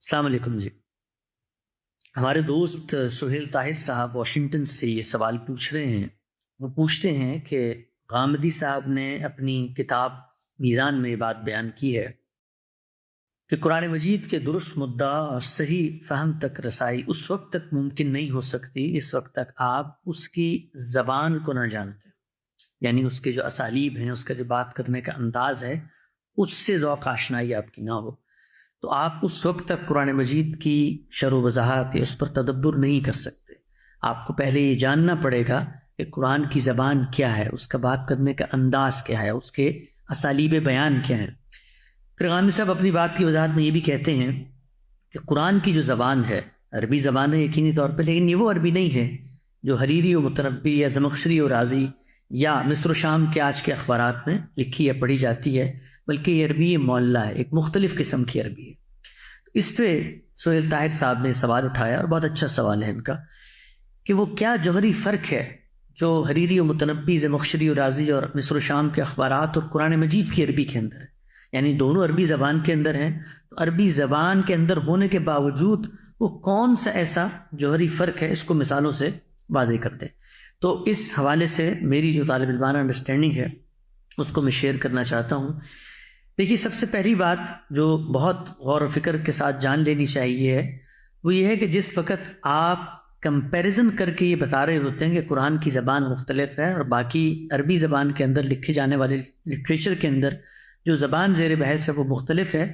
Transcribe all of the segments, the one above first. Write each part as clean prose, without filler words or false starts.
السلام علیکم جی۔ ہمارے دوست سہیل طاہر صاحب واشنگٹن سے یہ سوال پوچھ رہے ہیں۔ وہ پوچھتے ہیں کہ غامدی صاحب نے اپنی کتاب میزان میں یہ بات بیان کی ہے کہ قرآن مجید کے درست مدعا اور صحیح فہم تک رسائی اس وقت تک ممکن نہیں ہو سکتی جس وقت تک آپ اس کی زبان کو نہ جانتے، یعنی اس کے جو اسالیب ہیں، اس کا جو بات کرنے کا انداز ہے، اس سے ذوق آشنائی آپ کی نہ ہو، تو آپ اس وقت تک قرآن مجید کی شرح و وضاحت یا اس پر تدبر نہیں کر سکتے۔ آپ کو پہلے یہ جاننا پڑے گا کہ قرآن کی زبان کیا ہے، اس کا بات کرنے کا انداز کیا ہے، اس کے اسالیب بیان کیا ہیں۔ پھر غامدی صاحب اپنی بات کی وضاحت میں یہ بھی کہتے ہیں کہ قرآن کی جو زبان ہے، عربی زبان ہے یقینی طور پہ، لیکن یہ وہ عربی نہیں ہے جو حریری و متنبی یا زمخشری و رازی یا مصر و شام کے آج کے اخبارات میں لکھی یا پڑھی جاتی ہے، بلکہ یہ عربی معلّہ ہے، ایک مختلف قسم کی عربی ہے۔ اس سے سہیل طاہر صاحب نے سوال اٹھایا، اور بہت اچھا سوال ہے ان کا، کہ وہ کیا جوہری فرق ہے جو حریری و متنبی، زمخشری و رازی اور مصر و شام کے اخبارات اور قرآن مجید کی عربی کے اندر ہے، یعنی دونوں عربی زبان کے اندر ہیں، تو عربی زبان کے اندر ہونے کے باوجود وہ کون سا ایسا جوہری فرق ہے، اس کو مثالوں سے واضح کر دیں۔ تو اس حوالے سے میری جو طالب علمانہ انڈرسٹینڈنگ ہے اس کو میں شیئر کرنا چاہتا ہوں۔ دیکھیے، سب سے پہلی بات جو بہت غور و فکر کے ساتھ جان لینی چاہیے ہے وہ یہ ہے کہ جس وقت آپ کمپیریزن کر کے یہ بتا رہے ہوتے ہیں کہ قرآن کی زبان مختلف ہے اور باقی عربی زبان کے اندر لکھے جانے والے لٹریچر کے اندر جو زبان زیر بحث ہے وہ مختلف ہے،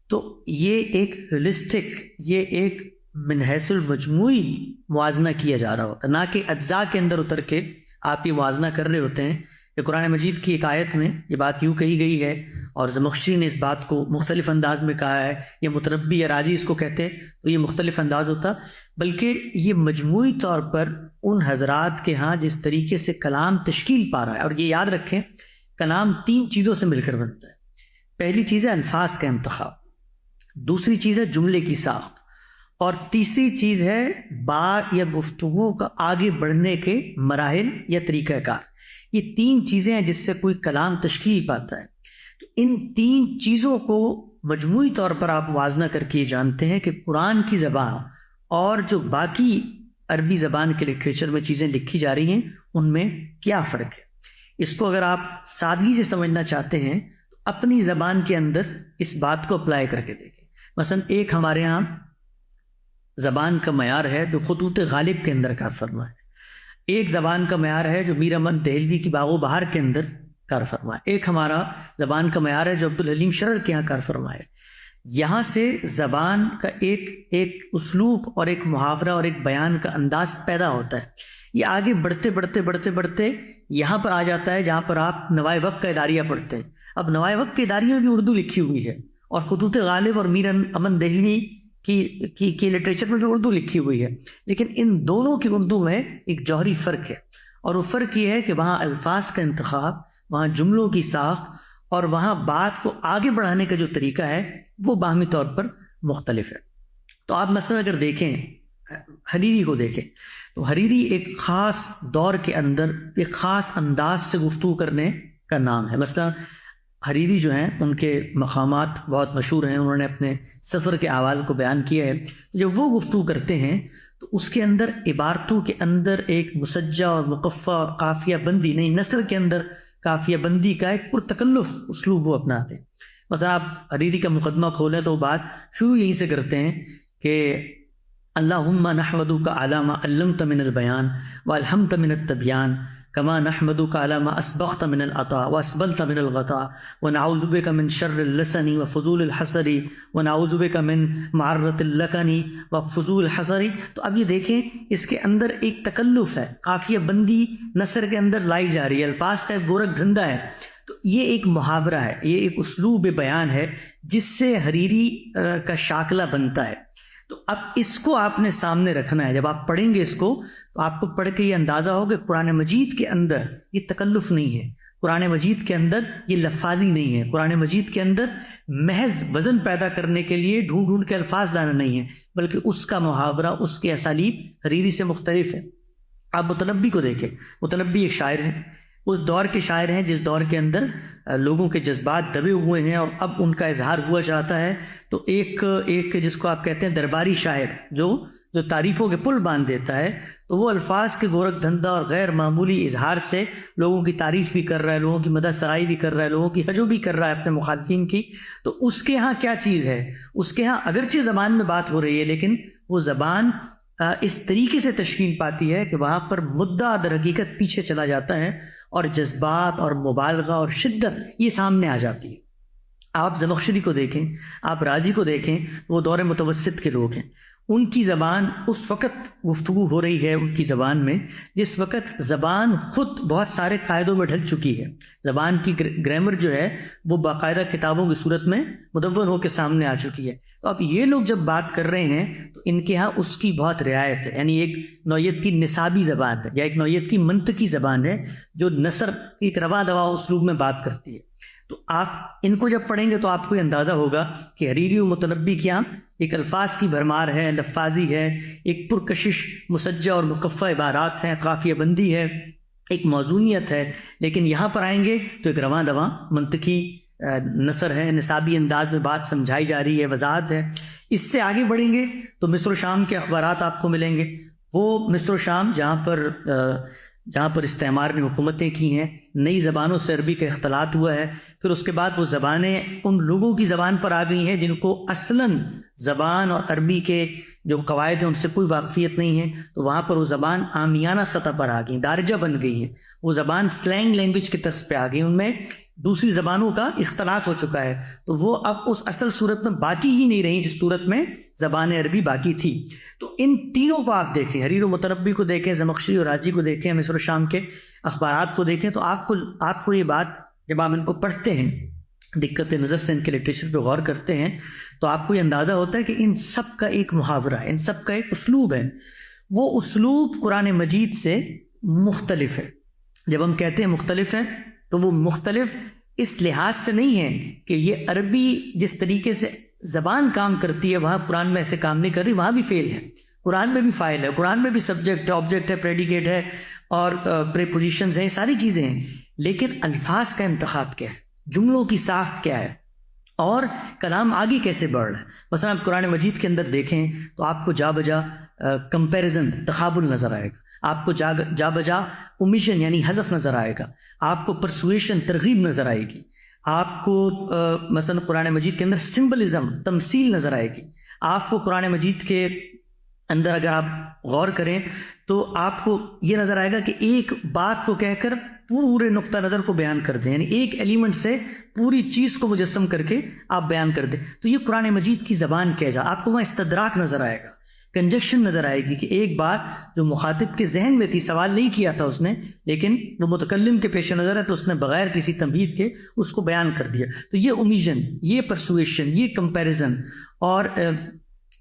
تو یہ ایک ریلسٹک، یہ ایک من حیث المجموعی موازنہ کیا جا رہا ہوتا ہے، نہ کہ اجزاء کے اندر اتر کے آپ یہ موازنہ کر رہے ہوتے ہیں کہ قرآن مجید کی ایک آیت میں یہ بات یوں کہی گئی ہے اور زمخشری نے اس بات کو مختلف انداز میں کہا ہے، یا متنبی یا راجی اس کو کہتے ہیں تو یہ مختلف انداز ہوتا، بلکہ یہ مجموعی طور پر ان حضرات کے ہاں جس طریقے سے کلام تشکیل پا رہا ہے، اور یہ یاد رکھیں کلام تین چیزوں سے مل کر بنتا ہے۔ پہلی چیز ہے الفاظ کا انتخاب، دوسری چیز ہے جملے کی ساخت، اور تیسری چیز ہے بات یا گفتگو کا آگے بڑھنے کے مراحل یا طریقہ کار۔ یہ تین چیزیں ہیں جس سے کوئی کلام تشکیل پاتا ہے۔ تو ان تین چیزوں کو مجموعی طور پر آپ موازنہ کر کے یہ جانتے ہیں کہ قرآن کی زبان اور جو باقی عربی زبان کے لٹریچر میں چیزیں لکھی جا رہی ہیں ان میں کیا فرق ہے۔ اس کو اگر آپ سادگی سے سمجھنا چاہتے ہیں تو اپنی زبان کے اندر اس بات کو اپلائی کر کے دیکھیں۔ مثلا ایک ہمارے ہاں زبان کا معیار ہے جو خطوط غالب کے اندر کار فرما ہے، ایک زبان کا معیار ہے جو میر احمد دہلوی کی باغ و بہار کے اندر کار فرما ہے، ایک ہمارا زبان کا معیار ہے جو عبدالحلیم شرر کے یہاں کار فرما ہے۔ یہاں سے زبان کا ایک اسلوب اور ایک محاورہ اور ایک بیان کا انداز پیدا ہوتا ہے۔ یہ آگے بڑھتے بڑھتے بڑھتے بڑھتے یہاں پر آ جاتا ہے جہاں پر آپ نوائے وقت کا اداریہ پڑھتے ہیں۔ اب نوائے وقت کے اداریہ میں بھی اردو لکھی ہوئی ہے، اور خطوط غالب اور میر امن دہلوی کی لٹریچر میں بھی اردو لکھی ہوئی ہے، لیکن ان دونوں کی اردو میں ایک جوہری فرق ہے، اور وہ فرق یہ ہے کہ وہاں الفاظ کا انتخاب، وہاں جملوں کی ساخت اور وہاں بات کو آگے بڑھانے کا جو طریقہ ہے وہ باہمی طور پر مختلف ہے۔ تو آپ مثلا اگر دیکھیں حریری کو دیکھیں تو حریری ایک خاص دور کے اندر ایک خاص انداز سے گفتگو کرنے کا نام ہے۔ مثلا حریری جو ہیں ان کے مقامات بہت مشہور ہیں، انہوں نے اپنے سفر کے احوال کو بیان کیا ہے۔ جب وہ گفتگو کرتے ہیں تو اس کے اندر عبارتوں کے اندر ایک مسجع اور مقفع اور قافیہ بندی نہیں، نثر کے اندر قافیہ بندی کا ایک پرتکلف اسلوب وہ اپناتے ہیں۔ مثلا آپ حریری کا مقدمہ کھولیں تو بات شروع یہیں سے کرتے ہیں کہ اللہم نحمدک علی ما علمت من البیان والحمت من التبیان کما نحمدک علی ما اسبغت من العطاء واسبلت من الغطاء ونعوذ بک من شر اللسن وفضول الحسر ونعوذ بک من معرۃ اللکن وفضول الحسر۔ تو اب یہ دیکھیں اس کے اندر ایک تکلف ہے، قافیہ بندی نثر کے اندر لائی جا رہی ہے، الفاظ کا ایک گورکھ دھندا ہے۔ تو یہ ایک محاورہ ہے، یہ ایک اسلوب بیان ہے جس سے حریری کا شاکلہ بنتا ہے۔ تو اب اس کو آپ نے سامنے رکھنا ہے، جب آپ پڑھیں گے اس کو تو آپ کو پڑھ کے یہ اندازہ ہو کہ قرآن مجید کے اندر یہ تکلف نہیں ہے، قرآن مجید کے اندر یہ لفاظی نہیں ہے، قرآن مجید کے اندر محض وزن پیدا کرنے کے لیے ڈھونڈ ڈھونڈ کے الفاظ لانا نہیں ہے، بلکہ اس کا محاورہ، اس کے اسالیب حریری سے مختلف ہے۔ آپ متنبی کو دیکھیں، متنبی ایک شاعر ہے، اس دور کے شاعر ہیں جس دور کے اندر لوگوں کے جذبات دبے ہوئے ہیں اور اب ان کا اظہار ہوا چاہتا ہے. تو ایک جس کو آپ کہتے ہیں درباری شاعر جو تعریفوں کے پل باندھ دیتا ہے، تو وہ الفاظ کے گورکھ دھندا اور غیر معمولی اظہار سے لوگوں کی تعریف بھی کر رہا ہے، لوگوں کی مدح سرائی بھی کر رہا ہے، لوگوں کی حجو بھی کر رہا ہے اپنے مخالفین کی. تو اس کے ہاں کیا چیز ہے؟ اس کے ہاں اگرچہ زبان میں بات ہو رہی ہے، لیکن وہ زبان اس طریقے سے تشکیل پاتی ہے کہ وہاں پر مدعا در حقیقت پیچھے چلا جاتا ہے اور جذبات اور مبالغہ اور شدت یہ سامنے آ جاتی ہے. آپ زمخشری کو دیکھیں، آپ رازی کو دیکھیں، وہ دور متوسط کے لوگ ہیں. ان کی زبان اس وقت گفتگو ہو رہی ہے ان کی زبان میں جس وقت زبان خود بہت سارے قاعدوں میں ڈھل چکی ہے. زبان کی گرامر جو ہے وہ باقاعدہ کتابوں کی صورت میں مدون ہو کے سامنے آ چکی ہے. تو اب یہ لوگ جب بات کر رہے ہیں تو ان کے ہاں اس کی بہت رعایت ہے، یعنی ایک نوعیت کی نصابی زبان ہے یا ایک نوعیت کی منطقی زبان ہے جو نثر کی ایک رواں دواں اسلوب میں بات کرتی ہے. تو آپ ان کو جب پڑھیں گے تو آپ کو اندازہ ہوگا کہ حریری و متنبی کے یہاں ایک الفاظ کی بھرمار ہے، لفاظی ہے، ایک پرکشش مسجع اور مقفع عبارات ہیں، قافیہ بندی ہے، ایک موزونیت ہے. لیکن یہاں پر آئیں گے تو ایک رواں دواں منطقی نثر ہے، نصابی انداز میں بات سمجھائی جا رہی ہے، وضاحت ہے. اس سے آگے بڑھیں گے تو مصر و شام کے اخبارات آپ کو ملیں گے. وہ مصر و شام جہاں پر استعمار نے حکومتیں کی ہیں، نئی زبانوں سے عربی کا اختلاط ہوا ہے. پھر اس کے بعد وہ زبانیں ان لوگوں کی زبان پر آ گئی ہیں جن کو اصلاً زبان اور عربی کے جو قواعد ہیں ان سے کوئی واقفیت نہیں ہے. تو وہاں پر وہ زبان عامیانہ سطح پر آ گئی، دارجہ بن گئی ہیں. وہ زبان سلینگ لینگویج کی طرز پہ آ گئی، ان میں دوسری زبانوں کا اختلاط ہو چکا ہے. تو وہ اب اس اصل صورت میں باقی ہی نہیں رہی جس صورت میں زبان عربی باقی تھی. تو ان تینوں کو آپ دیکھیں، حریر و متنبی کو دیکھیں، زمخشری اور رازی کو دیکھیں، مصر و شام کے اخبارات کو دیکھیں، تو آپ کو یہ بات جب آپ ان کو پڑھتے ہیں، دقت نظر سے ان کے لٹریچر پہ غور کرتے ہیں، تو آپ کو یہ اندازہ ہوتا ہے کہ ان سب کا ایک محاورہ ہے، ان سب کا ایک اسلوب ہے. وہ اسلوب قرآن مجید سے مختلف ہے. جب ہم کہتے ہیں مختلف ہے تو وہ مختلف اس لحاظ سے نہیں ہے کہ یہ عربی جس طریقے سے زبان کام کرتی ہے وہاں قرآن میں ایسے کام نہیں کر رہی، وہاں بھی فعل ہے، قرآن میں بھی فاعل ہے، قرآن میں بھی سبجیکٹ ہے، آبجیکٹ ہے، پریڈیکیٹ ہے اور پریپوزیشنز ہیں، ساری چیزیں ہیں. لیکن الفاظ کا انتخاب کیا ہے، جملوں کی ساخت کیا ہے، اور کلام آگے کیسے بڑھ رہا ہے. مثلا آپ قرآن مجید کے اندر دیکھیں تو آپ کو جا بجا کمپیریزن، تقابل نظر آئے گا. آپ کو جا بجا اومیشن یعنی حذف نظر آئے گا. آپ کو پرسویشن، ترغیب نظر آئے گی. آپ کو مثلا قرآن مجید کے اندر سمبلزم، تمثیل نظر آئے گی. آپ کو قرآن مجید کے اندر اگر آپ غور کریں تو آپ کو یہ نظر آئے گا کہ ایک بات کو کہہ کر پورے نقطہ نظر کو بیان کر دیں، یعنی ایک ایلیمنٹ سے پوری چیز کو مجسم کر کے آپ بیان کر دیں. تو یہ قرآن مجید کی زبان کہہ جا. آپ کو وہاں استدراک نظر آئے گا، کنجکشن نظر آئے گی کہ ایک بات جو مخاطب کے ذہن میں تھی، سوال نہیں کیا تھا اس نے، لیکن وہ متکلم کے پیش نظر ہے تو اس نے بغیر کسی تمہید کے اس کو بیان کر دیا. تو یہ اومیشن، یہ پرسویشن، یہ کمپیریزن اور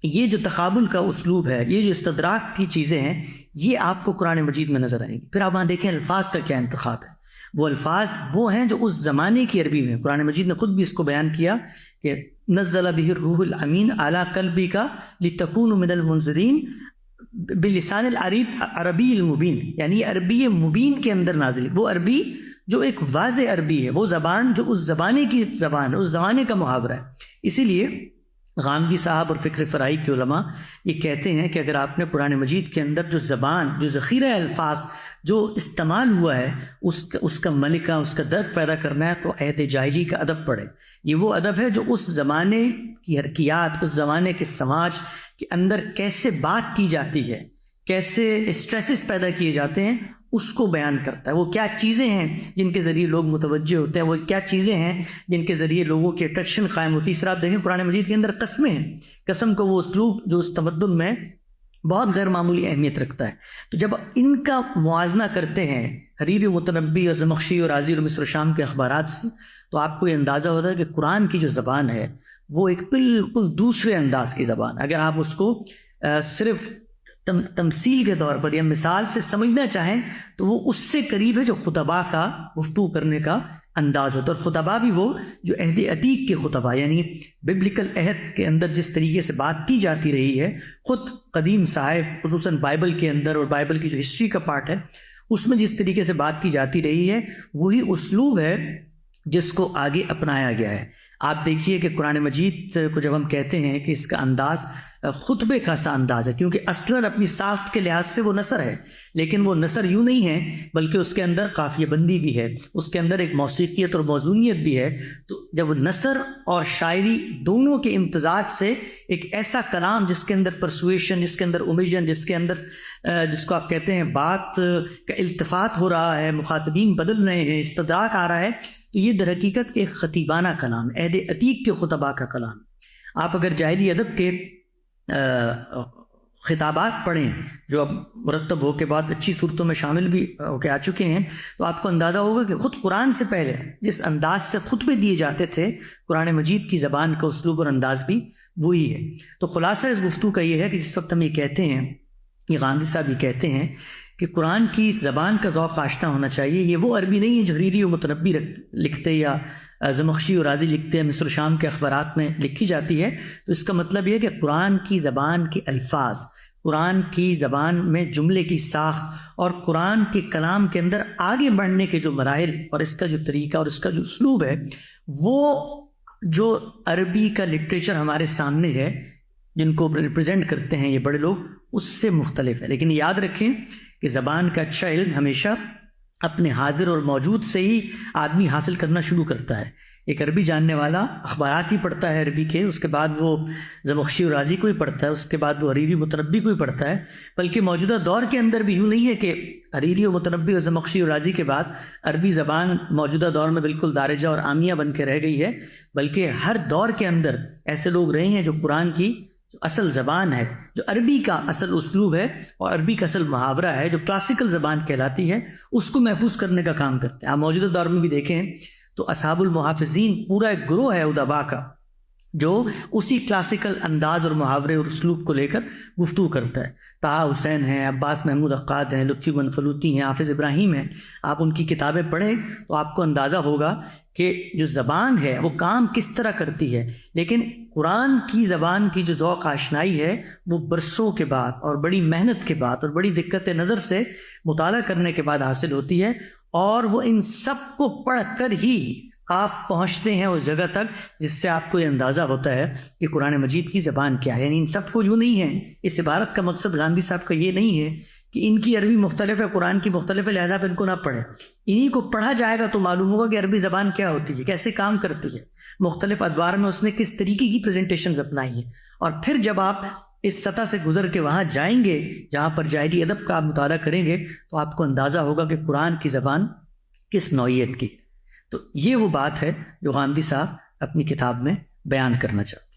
یہ جو تقابل کا اسلوب ہے، یہ جو استدراک کی چیزیں ہیں، یہ آپ کو قرآن مجید میں نظر آئیں گی. پھر آپ وہاں دیکھیں الفاظ کا کیا انتخاب ہے. وہ الفاظ وہ ہیں جو اس زمانے کی عربی میں، قرآن مجید نے خود بھی اس کو بیان کیا کہ نزل به الروح الامین علی قلبک لتکون من المنذرین بلسان العربی المبین، یعنی عربی مبین کے اندر نازل. وہ عربی جو ایک واضح عربی ہے، وہ زبان جو اس زمانے کی زبان ہے، اس زمانے کا محاورہ ہے. اسی لیے غامدی صاحب اور فکر فرائی کے علماء یہ کہتے ہیں کہ اگر آپ نے قرآن مجید کے اندر جو زبان، جو ذخیرہ الفاظ جو استعمال ہوا ہے اس کا ملکہ، اس کا درد پیدا کرنا ہے تو عہد جاہلی کا ادب پڑھے. یہ وہ ادب ہے جو اس زمانے کی حرکیات، اس زمانے کے سماج کے اندر کیسے بات کی جاتی ہے، کیسے اسٹریسز پیدا کیے جاتے ہیں، اس کو بیان کرتا ہے. وہ کیا چیزیں ہیں جن کے ذریعے لوگ متوجہ ہوتے ہیں، وہ کیا چیزیں ہیں جن کے ذریعے لوگوں کی اٹریکشن قائم ہوتی ہے. اس طرح آپ دیکھیں قرآن مجید کے اندر قسمیں ہیں، قسم کو وہ اسلوب جو اس تمدن میں بہت غیر معمولی اہمیت رکھتا ہے. تو جب ان کا موازنہ کرتے ہیں حریری متنبی اور زمخشری اور رازی اور مصر و شام کے اخبارات سے، تو آپ کو یہ اندازہ ہوتا ہے کہ قرآن کی جو زبان ہے وہ ایک بالکل دوسرے انداز کی زبان. اگر آپ اس کو صرف تمثیل کے طور پر یا مثال سے سمجھنا چاہیں تو وہ اس سے قریب ہے جو خطبہ کا گفتگو کرنے کا انداز ہوتا ہے. اور خطبہ بھی وہ جو عہد عتیق کے خطبہ، یعنی ببلکل عہد کے اندر جس طریقے سے بات کی جاتی رہی ہے، خود قدیم صحائف خصوصاً بائبل کے اندر اور بائبل کی جو ہسٹری کا پارٹ ہے اس میں جس طریقے سے بات کی جاتی رہی ہے وہی اسلوب ہے جس کو آگے اپنایا گیا ہے۔ آپ دیکھیے کہ قرآن مجید کو جب ہم کہتے ہیں کہ اس کا انداز خطبے کا سا انداز ہے، کیونکہ اصلاً اپنی ساخت کے لحاظ سے وہ نثر ہے، لیکن وہ نثر یوں نہیں ہے بلکہ اس کے اندر قافیہ بندی بھی ہے، اس کے اندر ایک موسیقیت اور موزونیت بھی ہے۔ تو جب نثر اور شاعری دونوں کے امتزاج سے ایک ایسا کلام جس کے اندر پرسویشن، جس کے اندر امیجن، جس کے اندر جس کو آپ کہتے ہیں بات کا التفات ہو رہا ہے، مخاطبین بدل رہے ہیں، استدراک آ رہا ہے، تو یہ در حقیقت ایک خطیبانہ کلام، عہد عتیق کے خطباء کا کلام۔ آپ اگر جاہلی ادب کے خطابات پڑھیں جو اب مرتب ہو کے بعد اچھی صورتوں میں شامل بھی ہو کے آ چکے ہیں، تو آپ کو اندازہ ہوگا کہ خود قرآن سے پہلے جس انداز سے خطبے دیے جاتے تھے، قرآن مجید کی زبان کا اسلوب اور انداز بھی وہی ہے۔ تو خلاصہ اس گفتگو کا یہ ہے کہ جس وقت ہم یہ کہتے ہیں، یہ غامدی صاحب یہ کہتے ہیں کہ قرآن کی زبان کا ذوق آشنا ہونا چاہیے، یہ وہ عربی نہیں ہے جو حریری و متنبی لکھتے یا زمخشری و رازی لکھتے ہیں، مصر و شام کے اخبارات میں لکھی جاتی ہے۔ تو اس کا مطلب یہ کہ قرآن کی زبان کے الفاظ، قرآن کی زبان میں جملے کی ساخت اور قرآن کے کلام کے اندر آگے بڑھنے کے جو مراحل اور اس کا جو طریقہ اور اس کا جو اسلوب ہے، وہ جو عربی کا لٹریچر ہمارے سامنے ہے جن کو ریپرزینٹ کرتے ہیں یہ بڑے لوگ، اس سے مختلف ہے۔ لیکن یاد رکھیں کہ زبان کا اچھا علم ہمیشہ اپنے حاضر اور موجود سے ہی آدمی حاصل کرنا شروع کرتا ہے۔ ایک عربی جاننے والا اخبارات ہی پڑھتا ہے عربی کے، اس کے بعد وہ زمخشری و رازی کو ہی پڑھتا ہے، اس کے بعد وہ حریری متنبی کو ہی پڑھتا ہے۔ بلکہ موجودہ دور کے اندر بھی یوں نہیں ہے کہ حریری و متنبی اور زمخشری و رازی کے بعد عربی زبان موجودہ دور میں بالکل دارجہ اور عامیہ بن کے رہ گئی ہے، بلکہ ہر دور کے اندر ایسے لوگ رہے ہیں جو قرآن کی جو اصل زبان ہے، جو عربی کا اصل اسلوب ہے اور عربی کا اصل محاورہ ہے، جو کلاسیکل زبان کہلاتی ہے، اس کو محفوظ کرنے کا کام کرتے ہیں۔ آپ موجودہ دور میں بھی دیکھیں تو اصحاب المحافظین پورا ایک گروہ ہے ادبا کا جو اسی کلاسیکل انداز اور محاورے اور اسلوب کو لے کر گفتگو کرتا ہے۔ طه حسین ہیں، عباس محمود عقاد ہیں، لطفی منفلوطی ہیں، حافظ ابراہیم ہیں۔ آپ ان کی کتابیں پڑھیں تو آپ کو اندازہ ہوگا کہ جو زبان ہے وہ کام کس طرح کرتی ہے، لیکن قرآن کی زبان کی جو ذوق آشنائی ہے وہ برسوں کے بعد اور بڑی محنت کے بعد اور بڑی دقت نظر سے مطالعہ کرنے کے بعد حاصل ہوتی ہے، اور وہ ان سب کو پڑھ کر ہی آپ پہنچتے ہیں اس جگہ تک جس سے آپ کو یہ اندازہ ہوتا ہے کہ قرآن مجید کی زبان کیا ہے۔ یعنی ان سب کو یوں نہیں ہے، اس عبارت کا مقصد غامدی صاحب کا یہ نہیں ہے کہ ان کی عربی مختلف ہے، قرآن کی مختلف ہے، لہذا ان کو نہ پڑھیں۔ انہی کو پڑھا جائے گا تو معلوم ہوگا کہ عربی زبان کیا ہوتی ہے، کیسے کام کرتی ہے، مختلف ادوار میں اس نے کس طریقے کی پریزنٹیشنز اپنائی ہیں۔ اور پھر جب آپ اس سطح سے گزر کے وہاں جائیں گے جہاں پر جاہلی ادب کا آپ مطالعہ کریں گے تو آپ کو اندازہ ہوگا کہ قرآن کی زبان کس نوعیت کی۔ تو یہ وہ بات ہے جو غامدی صاحب اپنی کتاب میں بیان کرنا چاہتے ہیں۔